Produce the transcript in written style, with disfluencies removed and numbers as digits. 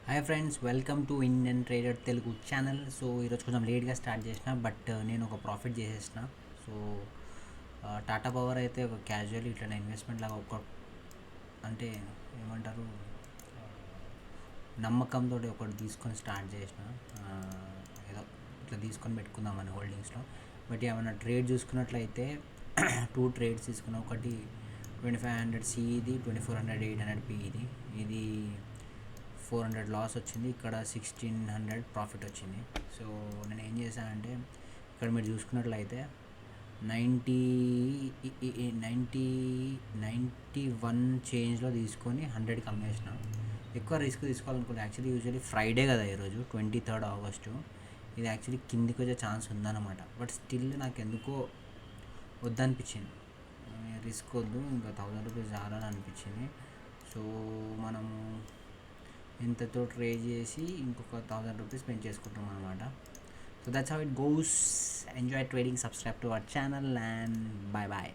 Hi friends, welcome to Indian trader Telugu channel. So ఈరోజు కొంచెం లేట్గా స్టార్ట్ చేసిన, బట్ నేను ఒక ప్రాఫిట్ చేసేసిన. సో టాటా పవర్ అయితే ఒక క్యాజువల్ ఇట్లా ఇన్వెస్ట్మెంట్ లాగా ఒక అంటే ఏమంటారు నమ్మకంతో ఒకటి తీసుకొని స్టార్ట్ చేసిన. ఏదో ఇట్లా తీసుకొని పెట్టుకుందామని హోల్డింగ్స్లో. బట్ ఏమైనా ట్రేడ్ చూసుకున్నట్లయితే టూ ట్రేడ్స్ తీసుకున్నా. ఒకటి 2500 సిఈది, 2400 800 పిఈది. ఇది 400 లాస్ వచ్చింది, ఇక్కడ 1600 ప్రాఫిట్ వచ్చింది. సో నేను ఏం చేశానంటే, ఇక్కడ మీరు చూసుకున్నట్లయితే 90 90 91 చేంజ్లో తీసుకొని 100కి అమ్మేసిన. ఎక్కువ రిస్క్ తీసుకోవాలనుకుంటే యాక్చువల్లీ యూజువల్లీ ఫ్రైడే కదా ఈరోజు 23 ఆగస్టు. ఇది యాక్చువల్లీ కిందికి వచ్చే ఛాన్స్ ఉందన్నమాట. బట్ స్టిల్ నాకు ఎందుకో వద్దనిపించింది, రిస్క్ వద్దు, ఇంకా 1000 రూపీస్ చాలని అనిపించింది. సో మనము ఇంతతో ట్రేడ్ చేసి ఇంకొక 1000 రూపీస్ స్పెండ్ చేసుకుంటాం అనమాట. So that's how it goes. Enjoy trading, subscribe to our channel and bye bye.